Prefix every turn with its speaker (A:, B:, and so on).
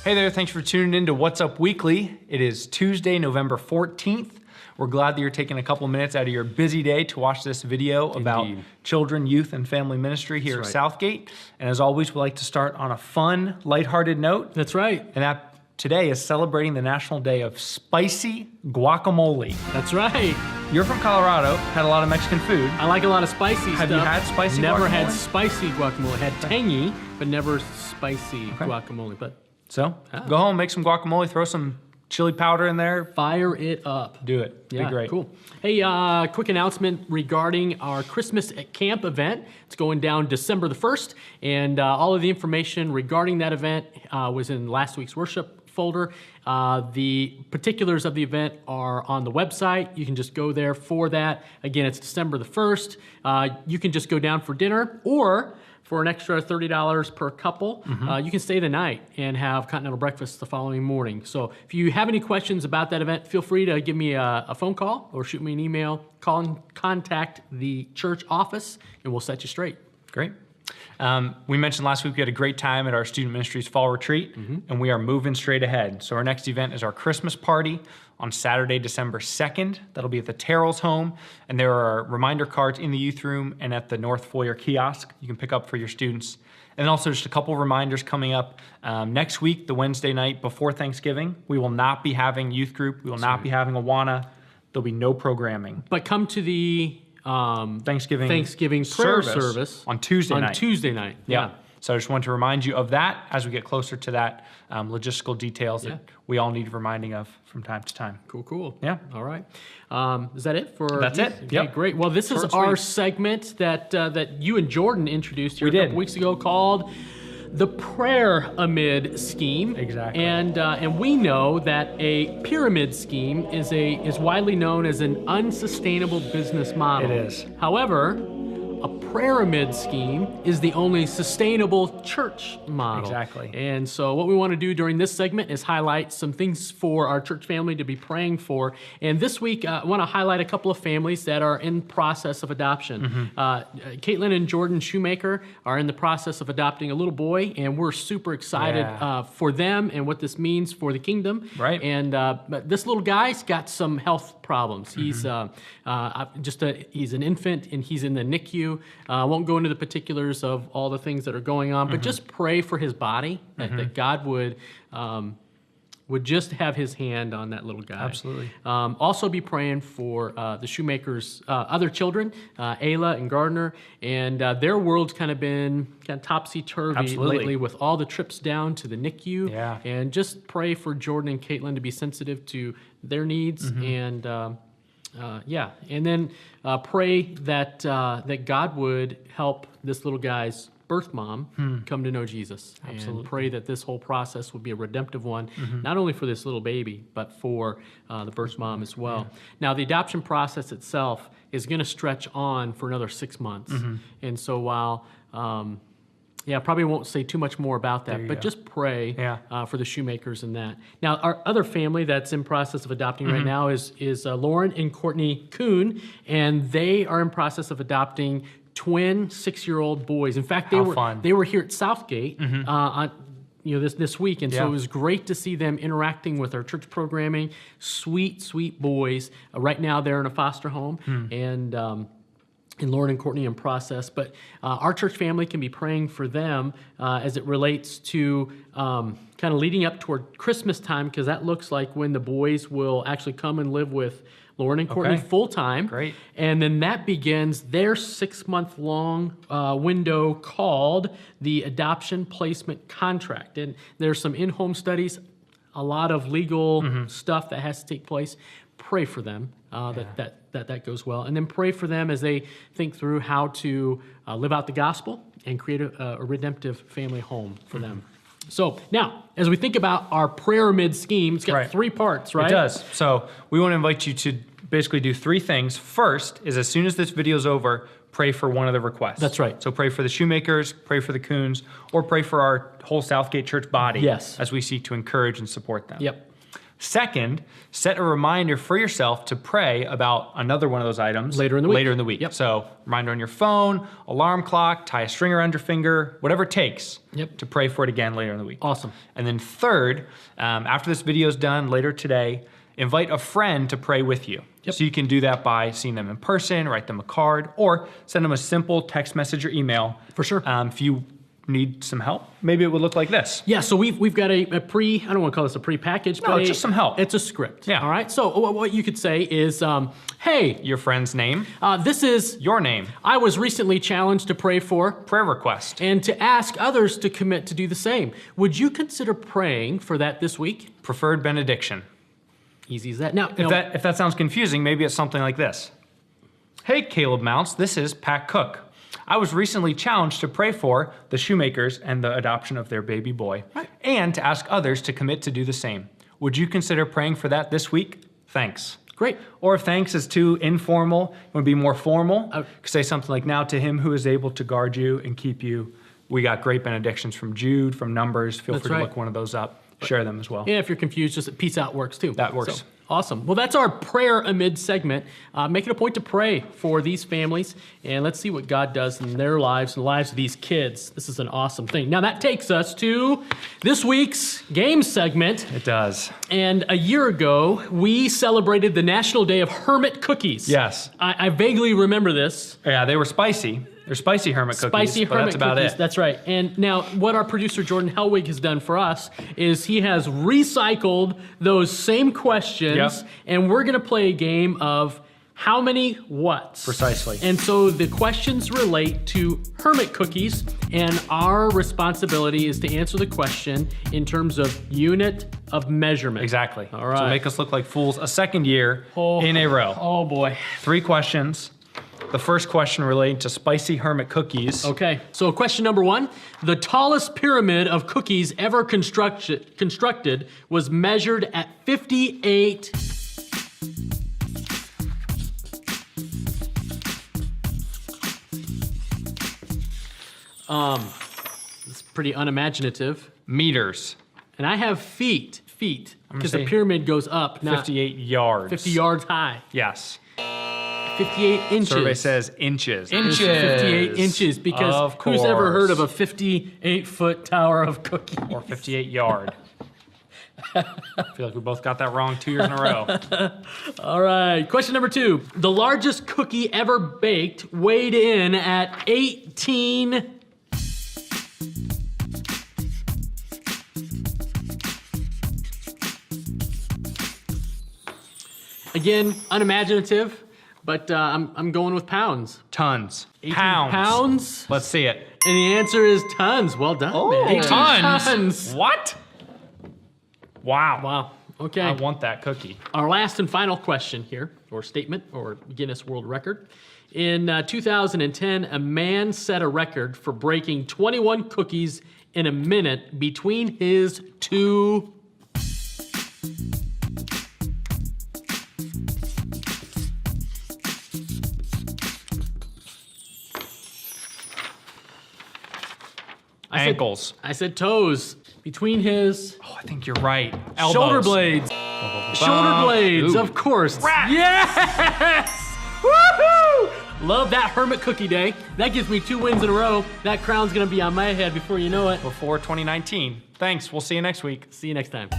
A: Hey there, thanks for tuning in to What's Up Weekly. It is Tuesday, November 14th. We're glad that you're taking a couple minutes out of your busy day to watch this video about children, youth, and family ministry here at Southgate. And as always, we like to start on a fun, lighthearted note.
B: That's right.
A: And that today is celebrating the National Day of Spicy Guacamole.
B: That's right.
A: You're from Colorado, had a lot of Mexican food.
B: I like a lot of spicy stuff.
A: Have you had spicy guacamole?
B: Never had spicy guacamole. Had tangy, but never spicy guacamole. But
A: So, go home, make some guacamole, throw some chili powder in there.
B: Fire it up.
A: Do it.
B: Yeah,
A: be great.
B: Cool. Hey, quick announcement regarding our Christmas at Camp event. It's going down December the 1st, and all of the information regarding that event was in last week's worship folder. The particulars of the event are on the website. You can just go there for that. Again, it's December the 1st. You can just go down for dinner, or for an extra $30 per couple, you can stay the night and have continental breakfast the following morning. So if you have any questions about that event, feel free to give me a phone call or shoot me an email. Call and contact the church office, and we'll set you straight.
A: Great. We mentioned last week we had a great time at our Student Ministries Fall Retreat, and we are moving straight ahead. So our next event is our Christmas party on Saturday, December 2nd. That'll be at the Terrell's home, and there are reminder cards in the youth room and at the North Foyer kiosk you can pick up for your students. And then also just a couple reminders coming up. Next week, the Wednesday night before Thanksgiving, we will not be having youth group. We will not be having Awana. There'll be no programming.
B: But come to the Thanksgiving prayer service
A: on Tuesday night.
B: On Tuesday night, yeah.
A: So I just want to remind you of that as we get closer to that logistical details that we all need reminding of from time to time.
B: Cool.
A: Yeah.
B: All right. Is that it for?
A: That's it.
B: Okay, great. Well, this is our segment that you and Jordan introduced here a couple weeks ago called the Prayer Amid Scheme.
A: Exactly.
B: And we know that a pyramid scheme is widely known as an unsustainable business model.
A: It is.
B: However, a pyramid scheme is the only sustainable church model.
A: Exactly.
B: And so what we want to do during this segment is highlight some things for our church family to be praying for. And this week, I want to highlight a couple of families that are in process of adoption. Caitlin and Jordan Shumaker are in the process of adopting a little boy, and we're super excited for them and what this means for the kingdom.
A: Right.
B: And but this little guy's got some health problems. He's he's an infant, and he's in the NICU. I won't go into the particulars of all the things that are going on, but just pray for his body, that God would just have his hand on that little guy.
A: Absolutely.
B: Also be praying for the Shumakers' other children, Ayla and Gardner, and their world's kind of been topsy-turvy lately with all the trips down to the NICU.
A: Yeah.
B: And just pray for Jordan and Caitlin to be sensitive to their needs, and and then pray that God would help this little guy's birth mom come to know Jesus.
A: Absolutely.
B: And pray that this whole process would be a redemptive one, not only for this little baby, but for the birth mom as well. Now, the adoption process itself is going to stretch on for another 6 months. And so while I probably won't say too much more about that, but just pray for the Shumakers and that. Now, our other family that's in process of adopting right now is Lauren and Courtney Kuhn, and they are in process of adopting twin 6-year-old boys. In fact, they were here at Southgate on this week, and so it was great to see them interacting with our church programming. Sweet boys. Right now, they're in a foster home, and Lauren and Courtney in process. But our church family can be praying for them as it relates to kind of leading up toward Christmas time, because that looks like when the boys will actually come and live with Lauren and Courtney full-time.
A: Great.
B: And then that begins their 6-month-long window called the Adoption Placement Contract. And there's some in-home studies, a lot of legal stuff that has to take place. Pray for them that goes well. And then pray for them as they think through how to live out the gospel and create a redemptive family home for them. So now, as we think about our prayer amid scheme, it's got 3 parts, right?
A: It does. So we want to invite you to basically do 3 things. First is, as soon as this video is over, pray for one of the requests.
B: That's right.
A: So pray for the Shumakers, pray for the Kuhns, or pray for our whole Southgate church body as we seek to encourage and support them.
B: Yep.
A: Second, set a reminder for yourself to pray about another one of those items
B: Later in the week.
A: Later in the week.
B: Yep.
A: So reminder on your phone, alarm clock, tie a string around your finger, whatever it takes to pray for it again later in the week.
B: Awesome.
A: And then third, after this video is done later today, invite a friend to pray with you. So you can do that by seeing them in person, write them a card, or send them a simple text message or email.
B: For sure.
A: If you need some help, maybe it would look like this.
B: Yeah, so we've got a I don't want to call this a pre-packaged,
A: No,
B: but
A: it's just some help.
B: It's a script.
A: Yeah.
B: All right. So what you could say is, hey,
A: Your friend's name,
B: this is
A: your name,
B: I was recently challenged to pray for
A: prayer request.
B: and to ask others to commit to do the same. Would you consider praying for that this week?
A: Preferred benediction.
B: Easy as that. Now,
A: If that sounds confusing, maybe it's something like this. Hey, Caleb Mounts, this is Pat Cook. I was recently challenged to pray for the Shumakers and the adoption of their baby boy, and to ask others to commit to do the same. Would you consider praying for that this week? Thanks.
B: great.
A: Or if thanks is too informal, you want to be more formal, you could say something like, now to him who is able to guard you and keep you. We got great benedictions from Jude, from Numbers. Feel free to look one of those up. Share them as well.
B: Yeah, if you're confused, just peace out works too.
A: That works.
B: So, awesome. Well, that's our prayer amid segment. Make it a point to pray for these families, and let's see what God does in their lives and the lives of these kids. This is an awesome thing. Now, that takes us to this week's game segment.
A: It does.
B: And a year ago, we celebrated the National Day of Hermit Cookies.
A: Yes.
B: I vaguely remember this.
A: Yeah, they were spicy. They're spicy hermit cookies.
B: Spicy
A: but
B: hermit
A: that's about
B: cookies.
A: it.
B: That's right. And now, what our producer Jordan Helwig has done for us is he has recycled those same questions, and we're going to play a game of how many whats.
A: Precisely.
B: And so the questions relate to hermit cookies, and our responsibility is to answer the question in terms of unit of measurement.
A: Exactly.
B: All right.
A: So make us look like fools a second year in a row.
B: Oh boy.
A: 3 questions. The first question relating to spicy hermit cookies.
B: Okay, so question number 1. The tallest pyramid of cookies ever constructed was measured at 58. It's pretty unimaginative.
A: Meters.
B: And I have feet, because the pyramid goes up, not
A: 58 yards.
B: 50 yards high.
A: Yes.
B: 58 inches.
A: Survey says inches.
B: It's 58 inches, because who's ever heard of a 58-foot tower of cookies?
A: Or 58 yard. I feel like we both got that wrong 2 years in a row.
B: All right, question number 2. The largest cookie ever baked weighed in at 18... Again, unimaginative, but I'm going with pounds.
A: Tons.
B: 18
A: Pounds.
B: Pounds?
A: Let's see it.
B: And the answer is tons. Well done, man. 18 tons.
A: What? Wow.
B: Wow. Okay.
A: I want that cookie.
B: Our last and final question here, or statement, or Guinness World Record. In 2010, a man set a record for breaking 21 cookies in a minute between his 2...
A: Ankles.
B: I said toes. Between his
A: Oh, I think you're right. Elbows.
B: shoulder blades. Shoulder blades,
A: Ooh.
B: of course.
A: Rat.
B: Yes! Woohoo! Love that Hermit Cookie Day. That gives me 2 wins in a row. That crown's gonna be on my head before you know it.
A: Before 2019. Thanks. We'll see you next week.
B: See you next time.